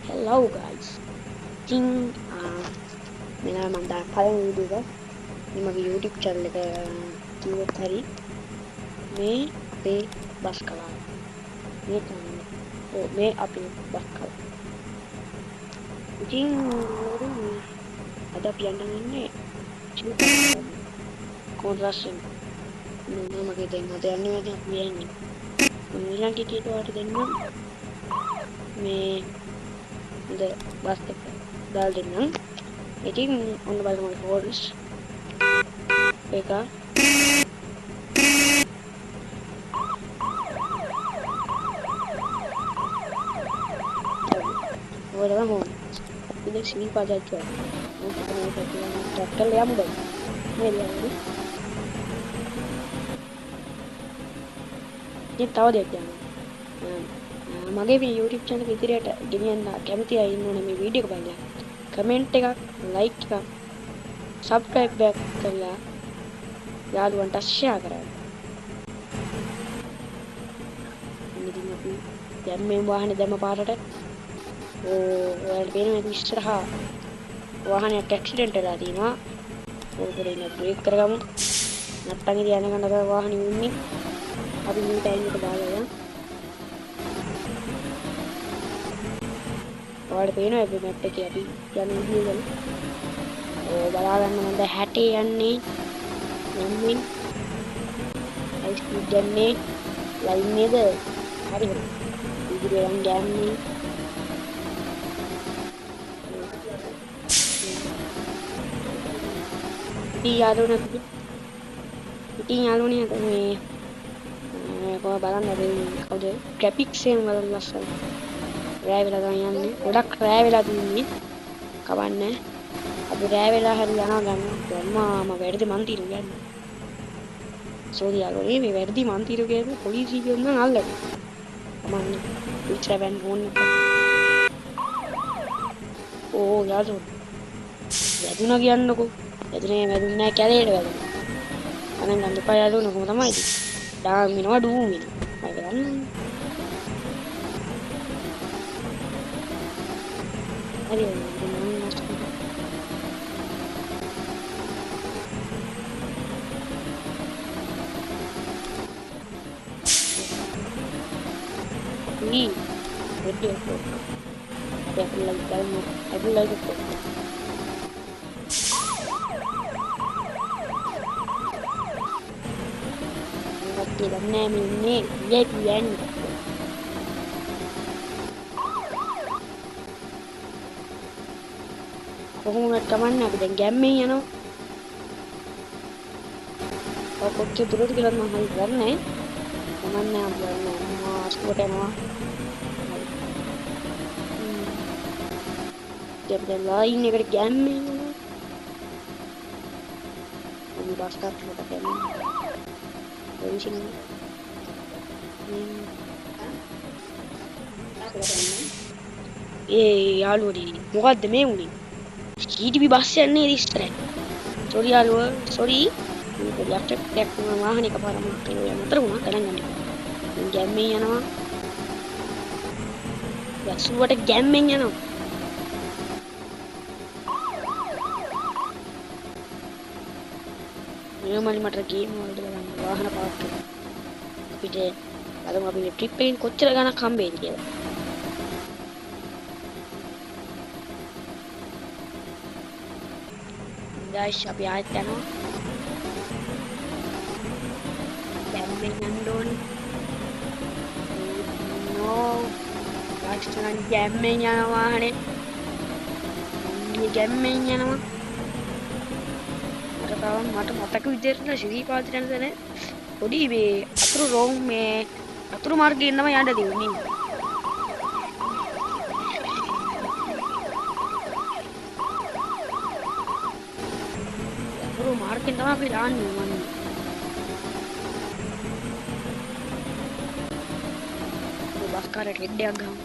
Hello guys. ඉතින් මෙන්න මම දාන පළවෙනි වීඩියෝ එක මේ මගේ YouTube channel එක කිව්වොත් හරි මේ අපේ බස් කලාව. මේ තමයි. මේ අපේ බස් කලාව. ඉතින් අද අපි යන්නේ කොන්ත්‍රාස්යෙන් මගේ දැන් අද යන්නේ වැඩි අපි යන්නේ. ඊළඟ කීයට වාට දෙන්න මේ හොඳ බස් එක දාලා දෙන්නම්. ඉතින් ඔන්න බලමු හෝල්ස් එක ඔයාලා මොන ඉතින් සිනි පාදයක් මොකද ට්‍රැක්ටර් යමු දැන් මේ යන්නේ ඉතින් තව දෙයක් යනවා මගේ මේ YouTube channel එක ඉදිරියට ගෙනියන්න කැමති අය ඉන්නවනේ මේ වීඩියෝ එක බලලා කමෙන්ට් එකක් ලයික් එකක් subscribe back කරලා යාළුවන්ට share කරන්න. ඉතින් අපි දැන් මේ වාහනේ දැම්ම පාරට ඔයාලට පේනවා ඉස්සරහා වාහනයක් ඇක්සිඩන්ට් වෙලා තියෙනවා. ඕකට ඉන්න බ්‍රේක් කරගමු. නැත්තම් ඉතින් යන ගන්න වාහනේ ඉන්නේ. අපි මේ ටයිම් එක දාලා යන්න. ඔයාලට පේනවා මේ මැප් එකේ අපි යන විදිය ගැන. බලා ගන්න මම දැන් 60 යන්නේ. යන්නේ. හයි ස්පීඩ් යන්නේ. ලයින් නේද? හරි හරි. ඉදිරියට යන්න යන්නේ. ඉතින් යාළුවනේ මේ කොහොම බලන්න අපි කවුද ග්‍රැෆික්ස් එක වල ලස්සන රෑ වෙලා තමයි යන්නේ ගොඩක් රෑ වෙලා තින්නේ කවන්නේ අපි රෑ වෙලා හරි යනවා ගන්න අම්මා වැඩි මන් తీරු ගන්න සෝරි යාළුවනේ මේ වැඩි මන් తీරු කියන්නේ පොලිසිය කියනවා අල්ලන්න කමන්නේ විචාර වෙන්න ඕනේ ඕ යාළුවෝ වැදුනා කියන්නකෝ වැදුනේ නැහැ කැලේට වැදුනා අනන් ගන්න එපා යාළුවෝ කොහොම තමයි ඉතින් ඩාම් වෙනවා ඩූම් වෙනවා මම කරන්නේ හරි ini video aku lagi dalam aku lagi tidak name ini dia pian කොහොමද කමන්නේ අපි දැන් ගැම්මෙන් යනවා කොච්චර දුරද කියලා මම හරි කරන්නේ කමන්නේ අපි යනවා අස්කුවට යනවා දැන් ලයින් එකට ගැම්මෙන් යනවා අපි බස් කාර්යයට ගැම්මෙන් යාළුවනේ මොකද්ද මේ උනේ ඊටිවි බස් යන්නේ ඉස්සරහ සෝරි යාළුවා සෝරි මේක ලැප්ටොප් එකක් වාහනේ එකපාරම කියලා නතර වුණා ගණන් ගන්න මම ගැම්මෙන් යනවා යක්ෂුවට ගැම්මෙන් යනවා මම මට ගේම් වලට බලන්න වාහන පාක් කරලා අපිට බලමු අපි ට්‍රිප් එකෙන් කොච්චර ගණක් හම්බෙන්නේ කියලා. guys අපි ආයෙත් යනවා. ගැම්මෙන් යන්න ඕනේ. නෝ වාක්ෂණ ගැම්මෙන් යන වාහනේ. ගැම්මෙන් යනවා. මට මතක විදිහට ශ්‍රීපාද යන තැන පොඩි මේ අතුරු රෝම් මේ අතුරු මාර්ගයෙන් තමයි යන්න දෙන්නේ. අතුරු මාර්ගයෙන් තමයි අපි දාන්නේ මම. බස් කාරේ හෙඩ් එකක් ගමු.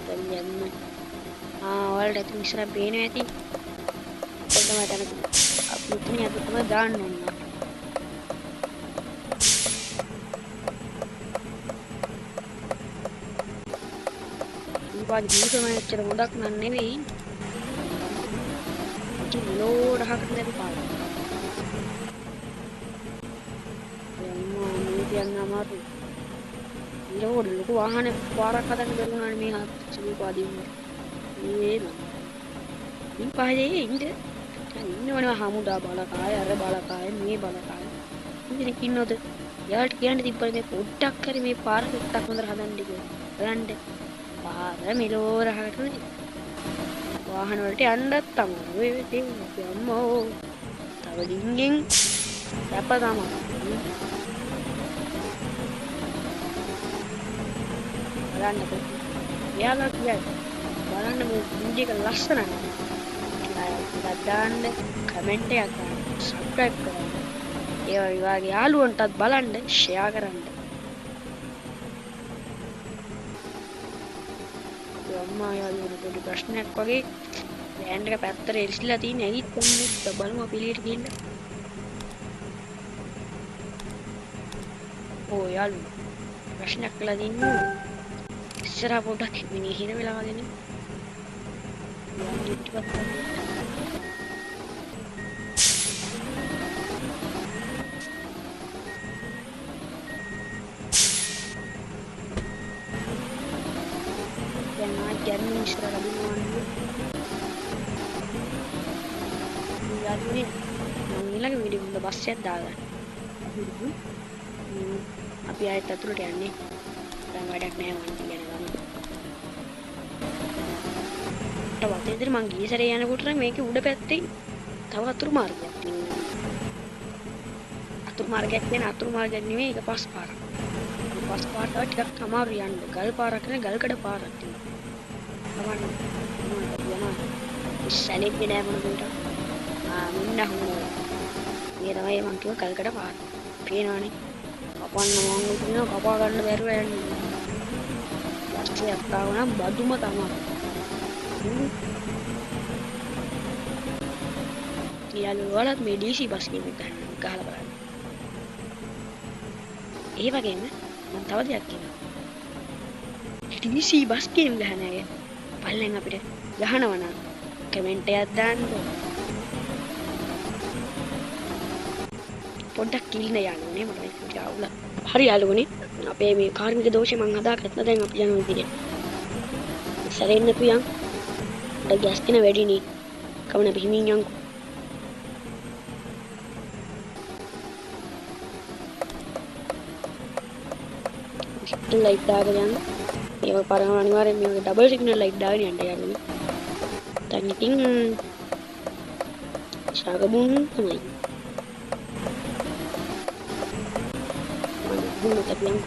දැන් යන්න. ඔයාලට ඉස්සරහ පේනවා ඇති. ඒක තමයි දැනගන්න. अपनी आदत में दान नहीं දීපාගේ දීපම ඇත්තට හොඳක් නන් නෙවෙයි. ඉතින් ලෝඩ් හකට නැති පාර. යම්මා මේ කියන්න අමාරුයි. ලෝඩ් ලොකු වාහනේ පාරක් හදන්න බැරුණානේ මේ දීපාදී උන්ට. මේ නම. දීපාගේ ඉන්න ඉන්නවනේ හමුදා බලකාය අර බලකාය මේ බලකාය. ඉතින් ඉන්නොද? යාට කියන්න තිබ්බනේ මේ පොඩ්ඩක් හරි මේ පාර ටිකක් හොඳට හදන්න කියලා. බලන්න. පාර මෙලෝරහකට වාහන වලට යන්නත් තමයි ඔය දෙන්නේ අම්මෝ. තව ඩිංගෙන් යප තමයි. බලන්න කොහොමද? එයාලා කියන්නේ බලන්න මේ වීඩියෝ එක ලස්සනයි. ලයික් දාන්න, කමෙන්ට් එකක් දාන්න, සබ්ස්ක්‍රයිබ් කරන්න. ඒ වගේ යාළුවන්ටත් බලන්න ෂෙයා කරන්න. අම්මා යාළුවෝ පොඩි ප්‍රශ්නයක් වගේ බෑන්ඩ් එක පැත්තට එරිසිලා තියෙන ඇවිත් කොහොමද බලමු අපි එළියට ගිහින්. ඕ යාළුවෝ ප්‍රශ්නයක් කළා දින්නේ. ඉස්සරහ පොඩක් මිනිහ හිර වෙලා වගේ නේ. යන්න ඉතිපත් Jerman istilah lagi mana? Jadi ini lagi video udah basset dah kan. Api ayat terus dia nih. Dan ada nih wanti yang kan. Tahu waktu itu manggi saya yang aku terang mereka udah peti. Tahu atur market. Atur market nih mereka pas parah. Pas parah tidak kamar yang gal parah kan gal kada parah. සැලෙන්නේ නෑ මොනකට මෙන්න හුනවා මේ තමයි මං කිව්ව කල්කඩ පාර පේනවනේ කපන්න මං උතුන කපා ගන්න බැරුව යන්නේ ඊපස්සේ අත්තාව නම් බදුම තමයි යාළුවෝ වලත් මේ DC බස් ගේම් එක ගහලා බලන්න ඒ වගේම මම තව දෙයක් කියනවා DC බස් ගේම් ගහන අය පල්ලෙන් අපිට ගහනවා නම් කමෙන්ට් එකක් දාන්න පොඩ්ඩක් කිල්න යාළුවනේ මට මේක අවුල හරි යාළුවනේ අපේ මේ කාර්මික දෝෂේ මං හදාගත්තා දැන් අපි යනවා විදිහට සැරෙන්න පියන් අර ගෑස් කෙන වැඩිනේ කවන අපි හිමින් යන්කෝ ලයිට් දාගෙන යන්න ඒක පරම අනිවාර්යෙන් මේක ඩබල් සිග්නල් ලයිට් දාගෙන යන්න යාළුවනේ දැන් ඉතින් ශාගමුන් තමයි මම tapi yang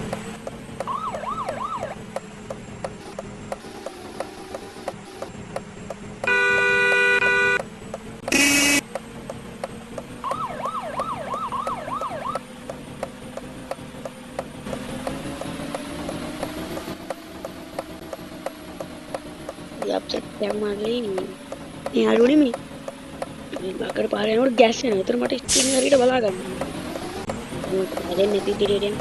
yang mana ini යාළුවනේ මේ බාකර පාර යනකොට ගෑස් එනවා. ඒතර මට ස්ටින් හරියට බලා ගන්න. මොකද දැන් නැති ඉදිරියට යන.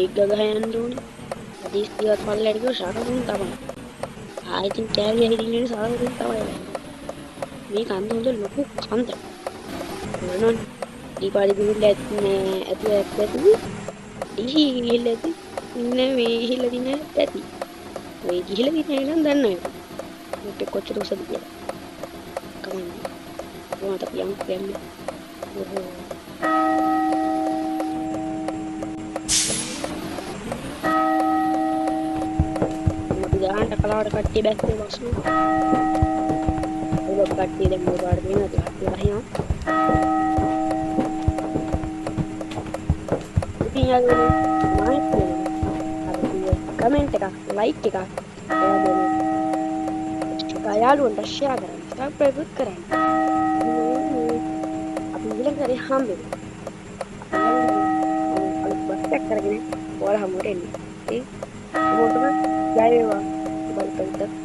ඒක ගහ යන්න ඕනේ. අදිස්තියවත් පල්ලෙට ගිහුවා ශාකතුන් තමයි. ආයෙත් කෑලි ඇහිදින්නේ ශාකතුන් තමයි. මේ කන්ද හොඳ ලොකු කන්ද. මොනොන් දීපාලි ගිහිල්ලා ඇති ඩිහි ගිහිල්ලා ඇති ඉන්න මේ ගිහිල්ලා දින ඇති ඔය ගිහිල්ලා දින නම් දන්නේ මේක කොච්චර උසද කියලා කමන්නේ මොනවද අපි යන්නේ අපි ගානට කලාවට කට්ටිය බැස්සේ වස්තු ඔය කට්ටිය දැන් මොකද වෙනවද කියලා කමෙන්ට් එකක් ලයික් එකක් යාළුවන්ට ෂෙයා කරන්න සබ්ස්ක්‍රයිබ් කරන්න අපි ඊළඟට හම්බෙමු අලුත් බස්යක් කරගෙන ඔයාලා හමුවට එන්න ඒ මොකටද ජය වේවා බලපෑම්